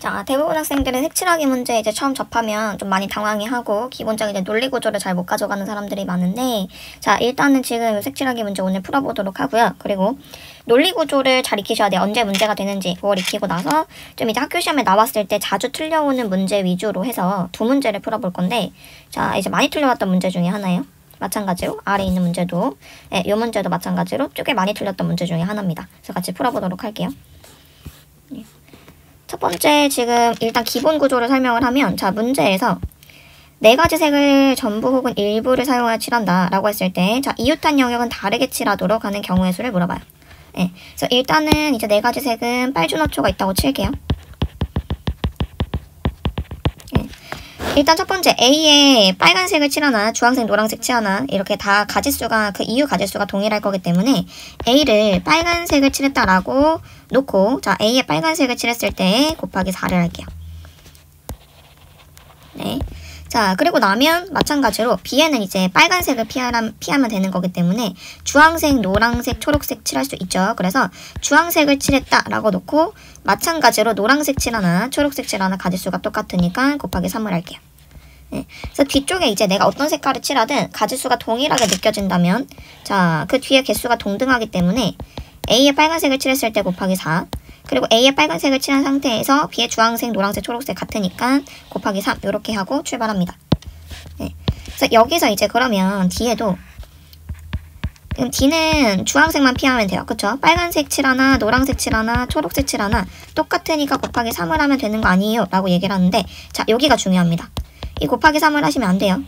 자, 대부분 학생들은 색칠하기 문제 이제 처음 접하면 좀 많이 당황해하고 기본적인 이제 논리 구조를 잘 못 가져가는 사람들이 많은데, 자, 일단은 지금 색칠하기 문제 오늘 풀어보도록 하고요. 그리고 논리 구조를 잘 익히셔야 돼요. 언제 문제가 되는지 그걸 익히고 나서 좀 이제 학교 시험에 나왔을 때 자주 틀려오는 문제 위주로 해서 두 문제를 풀어볼 건데, 자, 이제 많이 틀려왔던 문제 중에 하나예요. 마찬가지로 아래에 있는 문제도, 이 문제도 마찬가지로 꽤 많이 틀렸던 문제 중에 하나입니다. 그래서 같이 풀어보도록 할게요. 첫 번째, 지금 일단 기본 구조를 설명을 하면, 자, 문제에서 네 가지 색을 전부 혹은 일부를 사용하여 칠한다 라고 했을 때, 자, 이웃한 영역은 다르게 칠하도록 하는 경우의 수를 물어봐요. 그래서 일단은 이제 네 가지 색은 빨주노초가 있다고 칠게요. 일단 첫 번째, A에 빨간색을 칠하나 주황색, 노란색 칠하나 이렇게 다 가지수가, 그 이유 가지수가 동일할 거기 때문에 A를 빨간색을 칠했다라고 놓고, 자, A에 빨간색을 칠했을 때 곱하기 4를 할게요. 네. 자, 그리고 나면 마찬가지로 B에는 이제 빨간색을 피하면 되는 거기 때문에 주황색, 노란색, 초록색 칠할 수 있죠. 그래서 주황색을 칠했다라고 놓고 마찬가지로 노란색 칠하나 초록색 칠하나 가지수가 똑같으니까 곱하기 3을 할게요. 네. 그래서 뒤쪽에 이제 내가 어떤 색깔을 칠하든 가지수가 동일하게 느껴진다면, 자, 그 뒤에 개수가 동등하기 때문에 A에 빨간색을 칠했을 때 곱하기 4, 그리고 A에 빨간색을 칠한 상태에서 B의 주황색, 노란색, 초록색 같으니까 곱하기 3 이렇게 하고 출발합니다. 네. 그래서 여기서 이제 그러면 D에도, 그럼 D는 주황색만 피하면 돼요. 그쵸? 빨간색 칠하나 노란색 칠하나 초록색 칠하나 똑같으니까 곱하기 3을 하면 되는 거 아니에요? 라고 얘기를 하는데, 자, 여기가 중요합니다. 이 곱하기 3을 하시면 안 돼요.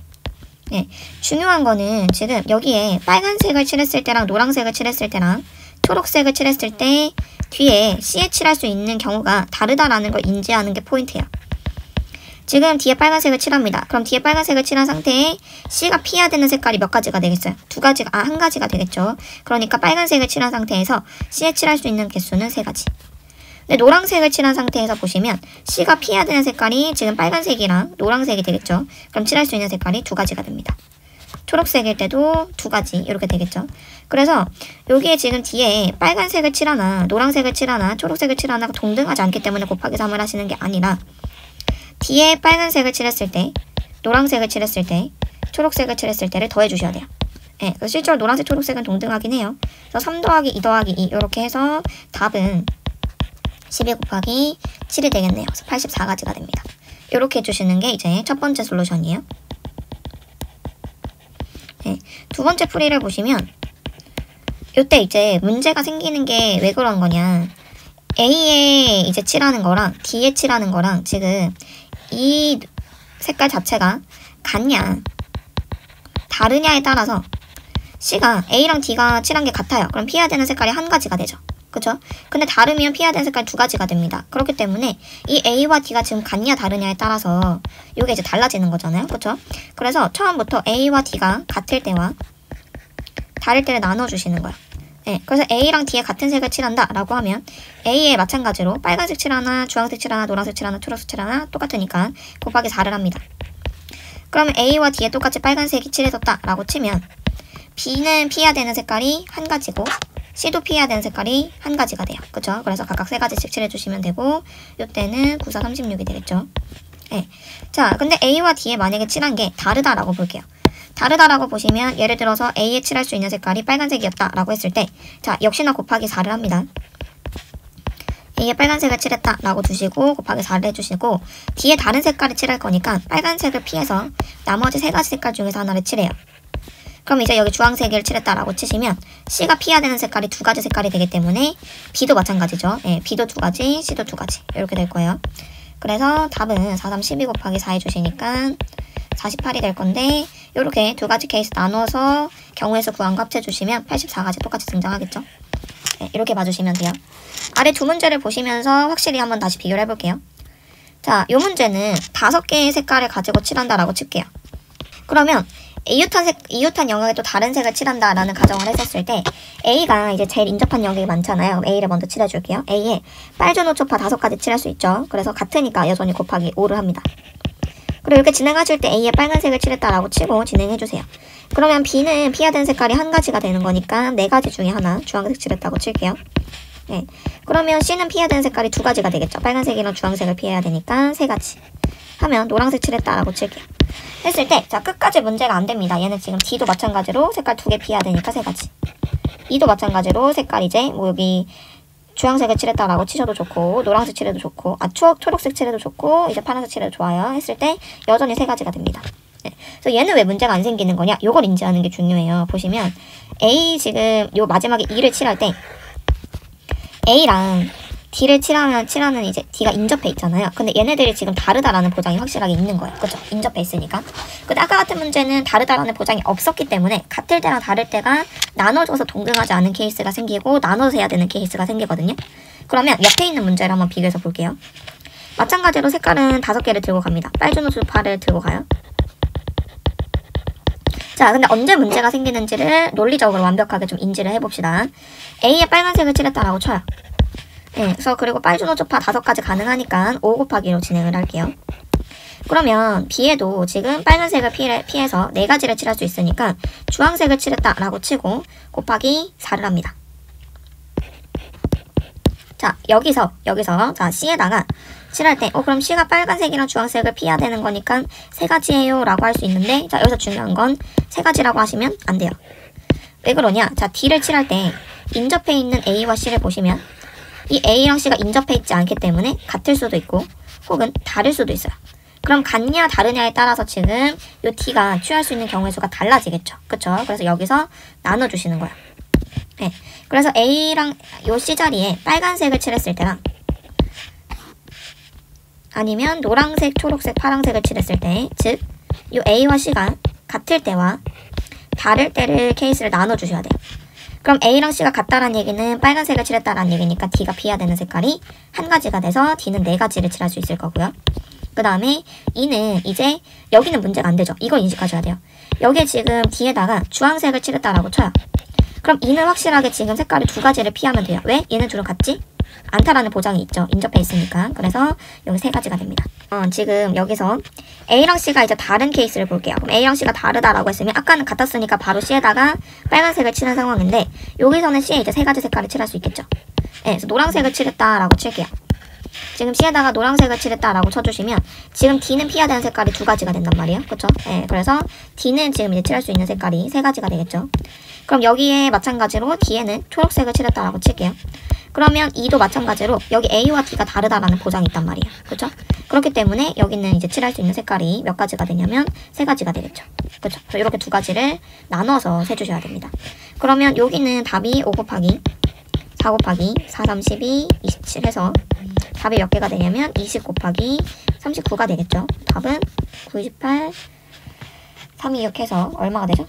네. 중요한 거는 지금 여기에 빨간색을 칠했을 때랑 노란색을 칠했을 때랑 초록색을 칠했을 때 뒤에 C에 칠할 수 있는 경우가 다르다라는 걸 인지하는 게 포인트예요. 지금 뒤에 빨간색을 칠합니다. 그럼 뒤에 빨간색을 칠한 상태에 C가 피해야 되는 색깔이 몇 가지가 되겠어요? 한 가지가 되겠죠. 그러니까 빨간색을 칠한 상태에서 C에 칠할 수 있는 개수는 3가지. 근데 노란색을 칠한 상태에서 보시면 C가 피해야 되는 색깔이 지금 빨간색이랑 노란색이 되겠죠. 그럼 칠할 수 있는 색깔이 2가지가 됩니다. 초록색일 때도 2가지 이렇게 되겠죠. 그래서 여기에 지금 뒤에 빨간색을 칠하나 노란색을 칠하나 초록색을 칠하나가 동등하지 않기 때문에 곱하기 3을 하시는 게 아니라, 뒤에 빨간색을 칠했을 때, 노란색을 칠했을 때, 초록색을 칠했을 때를 더해 주셔야 돼요. 네, 그래서 실제로 노란색, 초록색은 동등하긴 해요. 그래서 3 더하기 2 더하기 2 이렇게 해서 답은 12 곱하기 7이 되겠네요. 그래서 84가지가 됩니다. 이렇게 해주시는 게 이제 첫 번째 솔루션이에요. 네, 두 번째 풀이를 보시면 이때 이제 문제가 생기는 게 왜 그런 거냐, A에 이제 칠하는 거랑 D에 칠하는 거랑 지금 이 색깔 자체가 같냐 다르냐에 따라서 C가 A랑 D가 칠한 게 같아요. 그럼 피해야 되는 색깔이 1가지가 되죠. 그쵸? 근데 다르면 피해야 되는 색깔이 2가지가 됩니다. 그렇기 때문에 이 A와 D가 지금 같냐 다르냐에 따라서 이게 이제 달라지는 거잖아요. 그쵸? 그래서 처음부터 A와 D가 같을 때와 다를 때를 나눠주시는 거예요. 네, 그래서 A랑 D에 같은 색을 칠한다 라고 하면 A에 마찬가지로 빨간색 칠하나 주황색 칠하나 노란색 칠하나 초록색 칠하나 똑같으니까 곱하기 4를 합니다. 그러면 A와 D에 똑같이 빨간색이 칠해졌다 라고 치면 B는 피해야 되는 색깔이 1가지고 C도 피해야 되는 색깔이 1가지가 돼요. 그쵸? 그래서 각각 3가지씩 칠해주시면 되고, 이때는 9, 4, 36이 되겠죠. 네. 자, 근데 A와 D에 만약에 칠한 게 다르다라고 볼게요. 다르다라고 보시면 예를 들어서 A에 칠할 수 있는 색깔이 빨간색이었다 라고 했을 때, 자, 역시나 곱하기 4를 합니다. A에 빨간색을 칠했다 라고 두시고 곱하기 4를 해주시고, D에 다른 색깔을 칠할 거니까 빨간색을 피해서 나머지 3가지 색깔 중에서 하나를 칠해요. 그럼 이제 여기 주황색을 칠했다라고 치시면 C가 피해야 되는 색깔이 2가지 색깔이 되기 때문에 B도 마찬가지죠. 예, B도 2가지, C도 2가지 이렇게 될 거예요. 그래서 답은 4, 3, 12 곱하기 4 해주시니까 48이 될 건데, 이렇게 2가지 케이스 나눠서 경우의 수 구한 거 합쳐주시면 84가지 똑같이 등장하겠죠. 네, 이렇게 봐주시면 돼요. 아래 두 문제를 보시면서 확실히 한번 다시 비교를 해볼게요. 자, 이 문제는 5개의 색깔을 가지고 칠한다라고 칠게요. 그러면 이웃한 영역에 또 다른 색을 칠한다라는 가정을 했었을 때 A가 이제 제일 인접한 영역이 많잖아요. A를 먼저 칠해줄게요. A에 빨주노초파 5가지 칠할 수 있죠. 그래서 같으니까 여전히 곱하기 5를 합니다. 그리고 이렇게 진행하실 때 A에 빨간색을 칠했다라고 치고 진행해주세요. 그러면 B는 피해야 되는 색깔이 1가지가 되는 거니까 4가지 중에 하나 주황색 칠했다고 칠게요. 네. 그러면 C는 피해야 되는 색깔이 두 가지가 되겠죠. 빨간색이랑 주황색을 피해야 되니까 세 가지. 하면 노란색 칠했다라고 칠게요. 했을 때, 자, 끝까지 문제가 안 됩니다. 얘는 지금 D도 마찬가지로 색깔 두 개 피해야 되니까 세 가지. E도 마찬가지로 색깔 이제 뭐 여기 주황색을 칠했다라고 치셔도 좋고, 노란색 칠해도 좋고, 초록색 칠해도 좋고, 이제 파란색 칠해도 좋아요. 했을 때 여전히 세 가지가 됩니다. 네. 그래서 얘는 왜 문제가 안 생기는 거냐? 요걸 인지하는 게 중요해요. 보시면 A 지금 요 마지막에 E를 칠할 때 A랑 D를 칠하는 이제 D가 인접해 있잖아요. 근데 얘네들이 지금 다르다라는 보장이 확실하게 있는 거예요. 그쵸? 인접해 있으니까. 근데 아까 같은 문제는 다르다라는 보장이 없었기 때문에 같을 때랑 다를 때가 나눠져서 동등하지 않은 케이스가 생기고 나눠서 해야 되는 케이스가 생기거든요. 그러면 옆에 있는 문제를 한번 비교해서 볼게요. 마찬가지로 색깔은 5개를 들고 갑니다. 빨주노초파를 들고 가요. 자, 근데 언제 문제가 생기는지를 논리적으로 완벽하게 좀 인지를 해봅시다. A에 빨간색을 칠했다라고 쳐요. 네, 그래서 그리고 빨주노초파 5가지 가능하니까 5 곱하기로 진행을 할게요. 그러면 B에도 지금 빨간색을 피해서 4가지를 칠할 수 있으니까 주황색을 칠했다라고 치고 곱하기 4를 합니다. 자, 여기서 자, C에다가 칠할 때 그럼 C가 빨간색이랑 주황색을 피해야 되는 거니까 3가지예요 라고 할 수 있는데, 자, 여기서 중요한 건 3가지라고 하시면 안 돼요. 왜 그러냐? 자, D를 칠할 때 인접해 있는 A와 C를 보시면 이 A랑 C가 인접해 있지 않기 때문에 같을 수도 있고 혹은 다를 수도 있어요. 그럼 같냐 다르냐에 따라서 지금 이 D가 취할 수 있는 경우의 수가 달라지겠죠. 그쵸? 그래서 여기서 나눠주시는 거예요. 네. 그래서 A랑 요 C 자리에 빨간색을 칠했을 때랑 아니면 노란색, 초록색, 파란색을 칠했을 때, 즉 이 A와 C가 같을 때와 다를 때를 케이스를 나눠주셔야 돼요. 그럼 A랑 C가 같다라는 얘기는 빨간색을 칠했다라는 얘기니까 D가 피해야 되는 색깔이 한 가지가 돼서 D는 4가지를 칠할 수 있을 거고요. 그 다음에 E는 이제 여기는 문제가 안 되죠. 이걸 인식하셔야 돼요. 여기에 지금 D에다가 주황색을 칠했다라고 쳐요. 그럼 E는 확실하게 지금 색깔을 2가지를 피하면 돼요. 왜? 얘는 둘은 같지 않다라는 보장이 있죠. 인접해 있으니까. 그래서 여기 3가지가 됩니다. 지금 여기서 A랑 C가 이제 다른 케이스를 볼게요. 그럼 A랑 C가 다르다라고 했으면 아까는 같았으니까 바로 C에다가 빨간색을 칠한 상황인데 여기서는 C에 이제 3가지 색깔을 칠할 수 있겠죠. 네, 그래서 노란색을 칠했다라고 칠게요. 지금 C에다가 노란색을 칠했다라고 쳐주시면 지금 D는 피해야 되는 색깔이 2가지가 된단 말이에요. 그쵸? 네, 그래서 D는 지금 이제 칠할 수 있는 색깔이 3가지가 되겠죠. 그럼 여기에 마찬가지로 D에는 초록색을 칠했다라고 칠게요. 그러면 E도 마찬가지로 여기 A와 D가 다르다라는 보장이 있단 말이에요. 그렇죠? 그렇기 때문에 여기는 이제 칠할 수 있는 색깔이 몇 가지가 되냐면 3가지가 되겠죠. 그렇죠? 이렇게 2가지를 나눠서 세주셔야 됩니다. 그러면 여기는 답이 5 곱하기 4 곱하기 4, 3, 12, 27 해서 답이 몇 개가 되냐면 20 곱하기 39가 되겠죠. 답은 98, 3, 2, 6 해서 얼마가 되죠?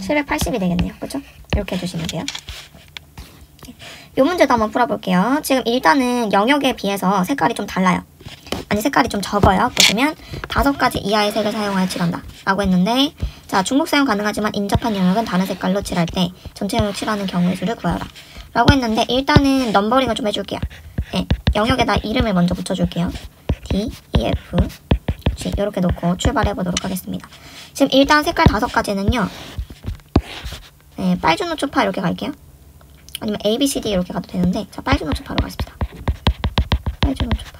780이 되겠네요. 그렇죠? 이렇게 해주시면 돼요. 이 문제도 한번 풀어볼게요. 지금 일단은 영역에 비해서 색깔이 좀 달라요. 아니 색깔이 좀 적어요. 보시면 5가지 이하의 색을 사용하여 칠한다 라고 했는데, 자, 중복 사용 가능하지만 인접한 영역은 다른 색깔로 칠할 때 전체 영역 칠하는 경우의 수를 구하라 라고 했는데, 일단은 넘버링을 좀 해줄게요. 네, 영역에다 이름을 먼저 붙여줄게요. D, E, F, G 이렇게 놓고 출발해보도록 하겠습니다. 지금 일단 색깔 5가지는요, 네, 빨주노초파 이렇게 갈게요. 아니면 A, B, C, D 이렇게 가도 되는데, 자, 빨주노초파로 가겠습니다. 빨주노초파.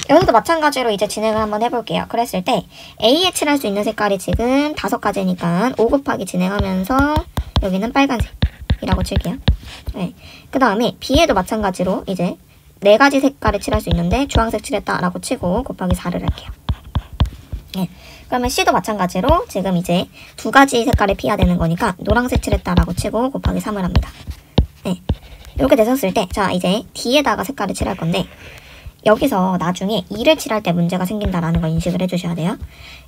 여기서도 마찬가지로 이제 진행을 한번 해볼게요. 그랬을 때 A에 칠할 수 있는 색깔이 지금 5가지니까 5 곱하기 진행하면서 여기는 빨간색이라고 칠게요. 네. 그 다음에 B에도 마찬가지로 이제 4가지 색깔을 칠할 수 있는데 주황색 칠했다라고 치고 곱하기 4를 할게요. 네. 그러면 C도 마찬가지로 지금 이제 2가지 색깔을 피해야 되는 거니까 노란색 칠했다라고 치고 곱하기 3을 합니다. 네. 이렇게 되셨을 때, 자, 이제 D에다가 색깔을 칠할 건데, 여기서 나중에 2를 칠할 때 문제가 생긴다라는 걸 인식을 해주셔야 돼요.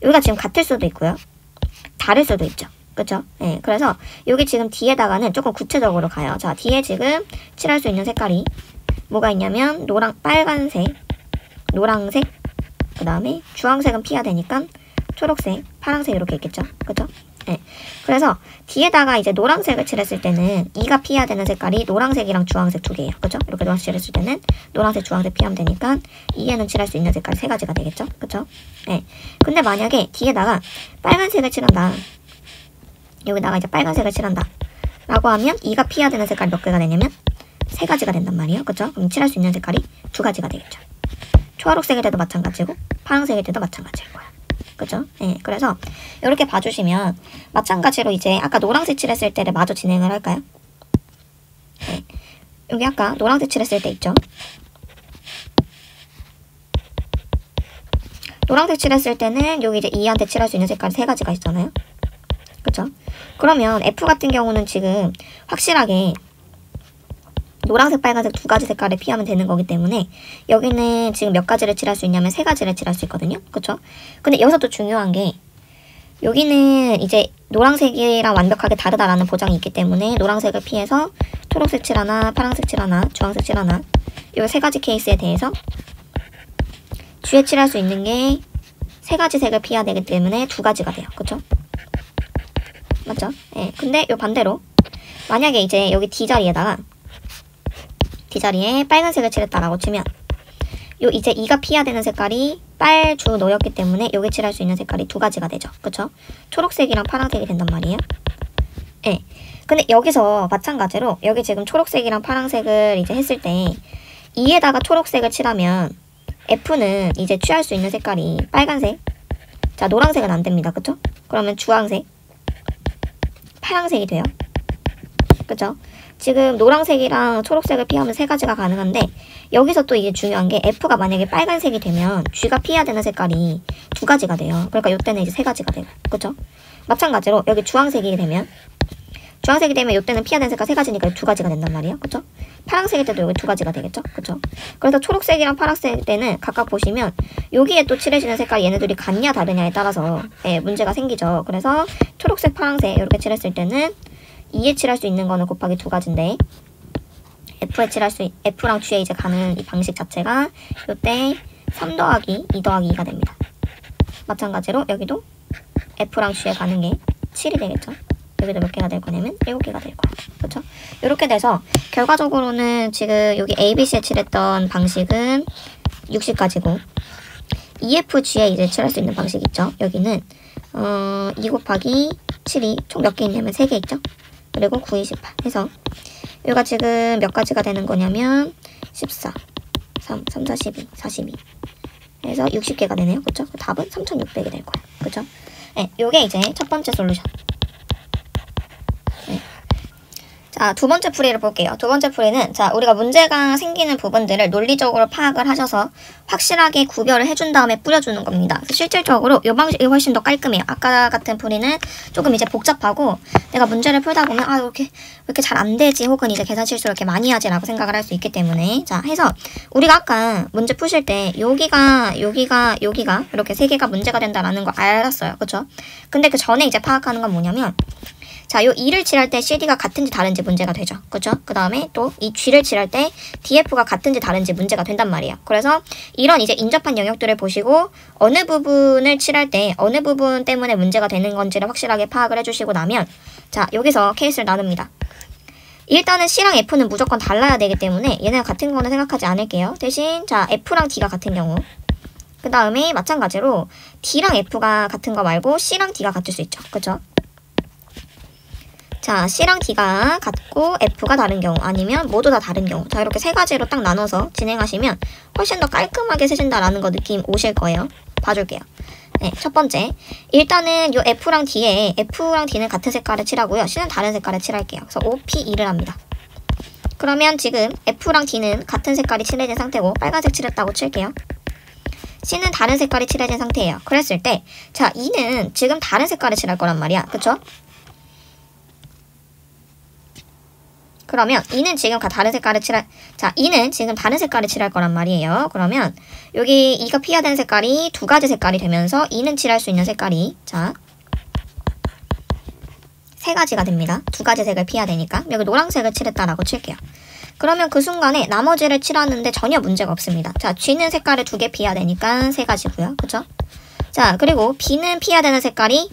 여기가 지금 같을 수도 있고요. 다를 수도 있죠. 그쵸? 네, 그래서 여기 지금 D에다가는 조금 구체적으로 가요. 자, D에 지금 칠할 수 있는 색깔이 뭐가 있냐면 빨간색, 노란색, 그 다음에 주황색은 피해야 되니까 초록색, 파란색 이렇게 있겠죠. 그쵸? 네. 그래서 D에다가 이제 노란색을 칠했을 때는 E가 피해야 되는 색깔이 노란색이랑 주황색 2개예요. 그쵸? 이렇게 노란색 칠했을 때는 노란색, 주황색 피하면 되니까 E에는 칠할 수 있는 색깔이 3가지가 되겠죠. 그쵸? 네. 근데 만약에 D에다가 빨간색을 칠한다. 여기다가 이제 빨간색을 칠한다 라고 하면 2가 피해야 되는 색깔이 몇 개가 되냐면 3가지가 된단 말이에요. 그쵸? 그럼 칠할 수 있는 색깔이 2가지가 되겠죠. 초록색일 때도 마찬가지고 파란색일 때도 마찬가지일 거야. 그죠? 네, 그래서 이렇게 봐주시면 마찬가지로 이제 아까 노란색 칠했을 때를 마저 진행을 할까요? 네, 여기 아까 노란색 칠했을 때 있죠? 노란색 칠했을 때는 여기 이제 2한테 칠할 수 있는 색깔이 3가지가 있잖아요. 그쵸? 그러면 F 같은 경우는 지금 확실하게 노란색, 빨간색 2가지 색깔을 피하면 되는 거기 때문에 여기는 지금 몇 가지를 칠할 수 있냐면 3가지를 칠할 수 있거든요. 그쵸? 근데 여기서 또 중요한 게 여기는 이제 노란색이랑 완벽하게 다르다라는 보장이 있기 때문에 노란색을 피해서 초록색 칠 하나, 파란색 칠 하나, 주황색 칠 하나 이 3가지 케이스에 대해서 주에 칠할 수 있는 게 3가지 색을 피해야 되기 때문에 2가지가 돼요. 그쵸? 맞죠? 예. 근데 요 반대로 만약에 이제 여기 D자리에다가 D자리에 빨간색을 칠했다라고 치면 요 이제 2가 피해야 되는 색깔이 빨주 노였기 때문에 여기 칠할 수 있는 색깔이 2가지가 되죠. 그쵸? 초록색이랑 파란색이 된단 말이에요. 예. 근데 여기서 마찬가지로 여기 지금 초록색이랑 파란색을 이제 했을 때 2에다가 초록색을 칠하면 F는 이제 취할 수 있는 색깔이 빨간색. 자, 노란색은 안 됩니다. 그쵸? 그러면 주황색, 파란색이 돼요. 그쵸? 지금 노란색이랑 초록색을 피하면 3가지가 가능한데 여기서 또 이게 중요한 게 F가 만약에 빨간색이 되면 G가 피해야 되는 색깔이 2가지가 돼요. 그러니까 이때는 이제 3가지가 돼요. 그쵸? 마찬가지로 여기 주황색이 되면 이때는 피해야 되는 색깔 3가지니까 2가지가 된단 말이에요. 그쵸? 파란색일 때도 여기 2가지가 되겠죠? 그쵸? 그래서 초록색이랑 파란색 때는 각각 보시면 여기에 또 칠해지는 색깔 얘네들이 같냐 다르냐에 따라서 문제가 생기죠. 그래서 초록색, 파란색 이렇게 칠했을 때는 2에 칠할 수 있는 거는 곱하기 2가지인데 F랑 G에 이제 가는 이 방식 자체가 이때 3 더하기 2 더하기 2가 됩니다. 마찬가지로 여기도 F랑 G에 가는 게 7이 되겠죠. 여기도 몇 개가 될 거냐면 7개가 될 거야. 그렇죠? 이렇게 돼서 결과적으로는 지금 여기 ABC에 칠했던 방식은 60가지고 EFG에 이제 칠할 수 있는 방식 있죠. 여기는 2 곱하기 7이 총 몇 개 있냐면 3개 있죠. 그리고 9, 28 해서 여기가 지금 몇 가지가 되는 거냐면 14, 3, 4, 12, 42 해서 60개가 되네요. 그쵸? 답은 3600이 될 거예요. 그쵸? 네, 요게 이제 첫 번째 솔루션. 네. 자, 두 번째 풀이를 볼게요. 두 번째 풀이는 자, 우리가 문제가 생기는 부분들을 논리적으로 파악을 하셔서 확실하게 구별을 해준 다음에 뿌려주는 겁니다. 실질적으로 이 방식이 훨씬 더 깔끔해요. 아까 같은 풀이는 조금 이제 복잡하고 내가 문제를 풀다 보면 아, 왜 이렇게 잘 안 되지 혹은 이제 계산 실수를 이렇게 많이 하지라고 생각을 할 수 있기 때문에 자, 해서 우리가 아까 문제 푸실 때 여기가 이렇게 3개가 문제가 된다라는 거 알았어요. 그쵸? 근데 그 전에 이제 파악하는 건 뭐냐면 자, 요 2를 칠할 때 CD가 같은지 다른지 문제가 되죠. 그죠? 그 다음에 또 이 G를 칠할 때 DF가 같은지 다른지 문제가 된단 말이에요. 그래서 이런 이제 인접한 영역들을 보시고 어느 부분을 칠할 때 어느 부분 때문에 문제가 되는 건지를 확실하게 파악을 해주시고 나면 자, 여기서 케이스를 나눕니다. 일단은 C랑 F는 무조건 달라야 되기 때문에 얘네가 같은 거는 생각하지 않을게요. 대신 자, F랑 D가 같은 경우 그 다음에 마찬가지로 D랑 F가 같은 거 말고 C랑 D가 같을 수 있죠. 그죠? 자, C랑 D가 같고 F가 다른 경우 아니면 모두 다 다른 경우 자, 이렇게 3가지로 딱 나눠서 진행하시면 훨씬 더 깔끔하게 쓰신다라는 거 느낌 오실 거예요. 봐줄게요. 네, 첫 번째 일단은 요 F랑 D는 같은 색깔을 칠하고요. C는 다른 색깔을 칠할게요. 그래서 OP2를 합니다. 그러면 지금 F랑 D는 같은 색깔이 칠해진 상태고 빨간색 칠했다고 칠게요. C는 다른 색깔이 칠해진 상태예요. 그랬을 때 자, E는 지금 다른 색깔을 칠할 거란 말이야. 그쵸? 그러면 E는 지금 다른 색깔을 칠할 거란 말이에요. 그러면 여기 E가 피해야 되는 색깔이 2가지 색깔이 되면서 E는 칠할 수 있는 색깔이 자 3가지가 됩니다. 2가지 색을 피해야 되니까 여기 노란색을 칠했다라고 칠게요. 그러면 그 순간에 나머지를 칠하는데 전혀 문제가 없습니다. 자, G는 색깔을 2개 피해야 되니까 3가지고요. 그쵸? 자, 그리고 B는 피해야 되는 색깔이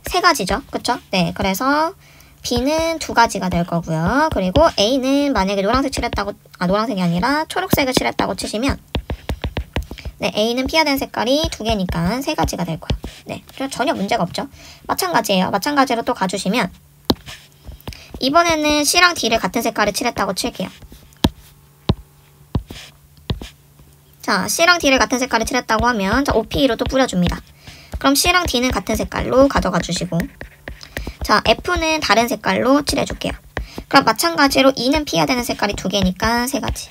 3가지죠. 그쵸? 네, 그래서 B는 2가지가 될 거고요. 그리고 A는 만약에 노란색이 아니라 초록색을 칠했다고 치시면 네, A는 피해야 되는 색깔이 2개니까 3가지가 될 거예요. 네, 전혀 문제가 없죠. 마찬가지예요. 마찬가지로 또 가주시면 이번에는 C랑 D를 같은 색깔을 칠했다고 칠게요. 자, C랑 D를 같은 색깔을 칠했다고 하면 자, OP로 또 뿌려줍니다. 그럼 C랑 D는 같은 색깔로 가져가 주시고 자, F는 다른 색깔로 칠해줄게요. 그럼 마찬가지로 E는 피해야 되는 색깔이 2개니까 3가지.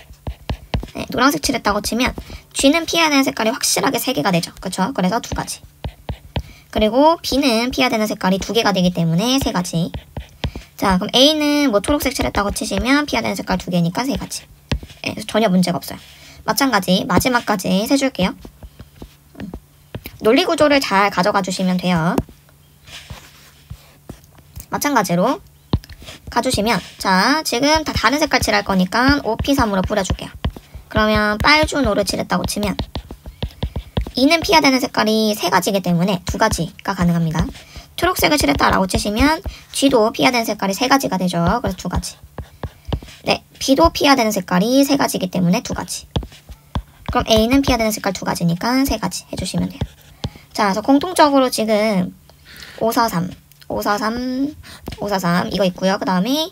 네, 노란색 칠했다고 치면 G는 피해야 되는 색깔이 확실하게 3개가 되죠. 그쵸? 그래서 2가지. 그리고 B는 피해야 되는 색깔이 2개가 되기 때문에 3가지. 자, 그럼 A는 뭐 초록색 칠했다고 치시면 피해야 되는 색깔 2개니까 3가지. 네, 전혀 문제가 없어요. 마찬가지 마지막까지 세줄게요. 논리 구조를 잘 가져가 주시면 돼요. 마찬가지로 가주시면 자, 지금 다 다른 색깔 칠할 거니까 OP3으로 뿌려줄게요. 그러면 빨주노를 칠했다고 치면 E는 피해야 되는 색깔이 3가지이기 때문에 2가지가 가능합니다. 초록색을 칠했다라고 치시면 G도 피해야 되는 색깔이 3가지가 되죠. 그래서 2가지. 네, B도 피해야 되는 색깔이 3가지이기 때문에 2가지. 그럼 A는 피해야 되는 색깔 2가지니까 3가지 해주시면 돼요. 자, 그래서 공통적으로 지금 543, 543, 543 이거 있고요. 그 다음에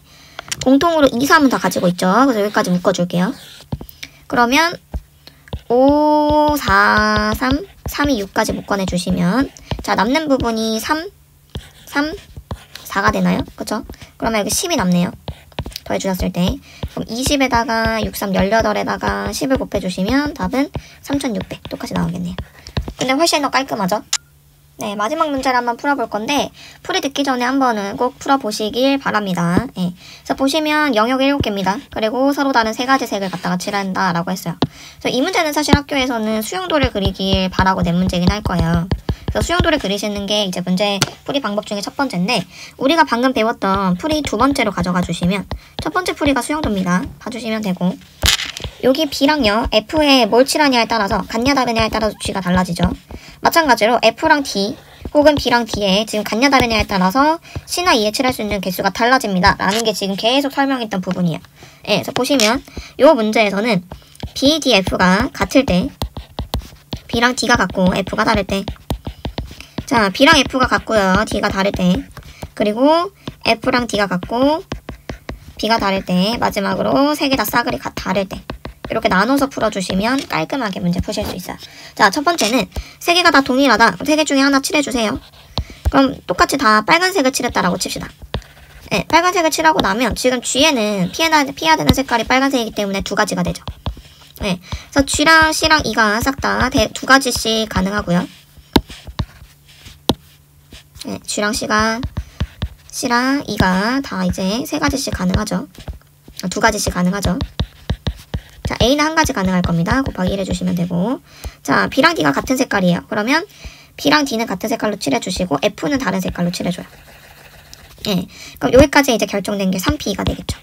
공통으로 2, 3은 다 가지고 있죠. 그래서 여기까지 묶어줄게요. 그러면 5, 4, 3, 3이 6까지 묶어내주시면 자, 남는 부분이 3, 3, 4가 되나요? 그쵸? 그러면 여기 10이 남네요. 더해주셨을 때 그럼 20에다가 6, 3, 18에다가 10을 곱해주시면 답은 3600 똑같이 나오겠네요. 근데 훨씬 더 깔끔하죠? 네, 마지막 문제를 한번 풀어볼 건데 풀이 듣기 전에 한번은 꼭 풀어보시길 바랍니다. 네, 그래서 보시면 영역이 7개입니다. 그리고 서로 다른 3가지 색을 갖다가 칠한다 라고 했어요. 그래서 이 문제는 사실 학교에서는 수용도를 그리길 바라고 낸 문제긴 할 거예요. 그래서 수용도를 그리시는 게 이제 문제 풀이 방법 중에 첫 번째인데 우리가 방금 배웠던 풀이 2번째로 가져가 주시면 첫 번째 풀이가 수용도입니다. 봐주시면 되고 여기 B랑요 F에 뭘 칠하냐에 따라서 같냐 다르냐에 따라서 G가 달라지죠. 마찬가지로 F랑 D 혹은 B랑 D에 지금 같냐 다르냐에 따라서 C나 E에 칠할 수 있는 개수가 달라집니다. 라는 게 지금 계속 설명했던 부분이에요. 네, 그래서 보시면 이 문제에서는 B, D, F가 같을 때 B랑 D가 같고 F가 다를 때 자, B랑 F가 같고요. D가 다를 때 그리고 F랑 D가 같고 B가 다를 때 마지막으로 3개 다 싸그리 다를 때 이렇게 나눠서 풀어주시면 깔끔하게 문제 푸실 수 있어요. 자, 첫 번째는 3개가 다 동일하다. 3개 중에 하나 칠해주세요. 그럼 똑같이 다 빨간색을 칠했다라고 칩시다. 네, 빨간색을 칠하고 나면 지금 G에는 피해야 되는 색깔이 빨간색이기 때문에 2가지가 되죠. 네, 그래서 G랑 C랑 E가 싹 다 2가지씩 가능하고요. 네, G랑 C랑 E가 다 이제 3가지씩 가능하죠. 2가지씩 가능하죠. 자, A는 1가지 가능할 겁니다. 곱하기 1 해주시면 되고 자, B랑 D가 같은 색깔이에요. 그러면 B랑 D는 같은 색깔로 칠해주시고 F는 다른 색깔로 칠해줘요. 예, 그럼 여기까지 이제 결정된 게 3P가 되겠죠.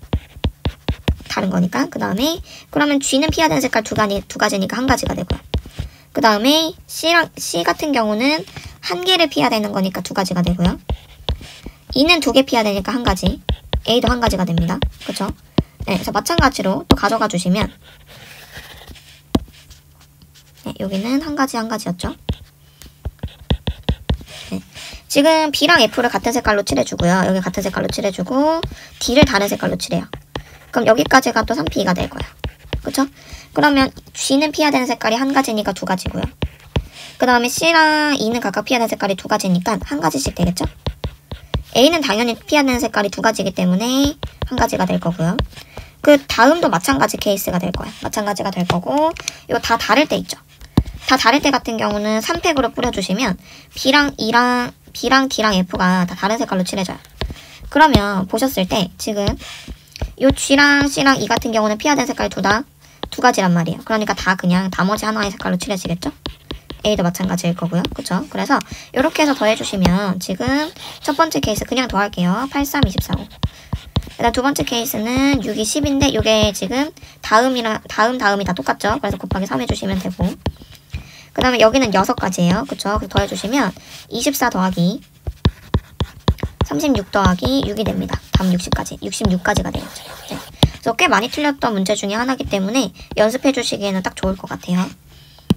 다른 거니까. 그 다음에 그러면 G는 피해야 되는 색깔 2가지니까 1가지가 되고요. 그 다음에 C 같은 경우는 1개를 피해야 되는 거니까 2가지가 되고요. E는 2개 피해야 되니까 1가지. A도 1가지가 됩니다. 그쵸? 네, 그래서 마찬가지로 또 가져가 주시면 네, 여기는 1가지였죠. 네, 지금 B랑 F를 같은 색깔로 칠해주고요. 여기 같은 색깔로 칠해주고 D를 다른 색깔로 칠해요. 그럼 여기까지가 또 3P가 될 거예요. 그쵸? 그러면 G는 피해야 되는 색깔이 1가지니까 2가지고요. 그 다음에 C랑 E는 각각 피해야 되는 색깔이 2가지니까 1가지씩 되겠죠? A는 당연히 피해야 되는 색깔이 2가지이기 때문에 1가지가 될 거고요. 그 다음도 마찬가지 케이스가 될 거예요. 마찬가지가 될 거고 이거 다 다를 때 있죠. 다 다를 때 같은 경우는 3팩으로 뿌려주시면 B랑 D랑 F가 다 다른 색깔로 칠해져요. 그러면 보셨을 때 지금 요 G랑 C랑 E 같은 경우는 피해야 되는 색깔이 2가지란 말이에요. 그러니까 다 그냥 나머지 하나의 색깔로 칠해지겠죠? A도 마찬가지일 거고요. 그쵸? 그래서 이렇게 해서 더해주시면 지금 첫 번째 케이스 그냥 더할게요. 8, 3, 24, 5. 일단 두 번째 케이스는 6이 10인데 이게 지금 다음이 다 똑같죠? 그래서 곱하기 3 해주시면 되고 그 다음에 여기는 6가지예요. 그쵸? 그래서 더해주시면 24 더하기 36 더하기 6이 됩니다. 다음 66까지가 되겠죠. 네. 그래서 꽤 많이 틀렸던 문제 중에 하나이기 때문에 연습해 주시기에는 딱 좋을 것 같아요.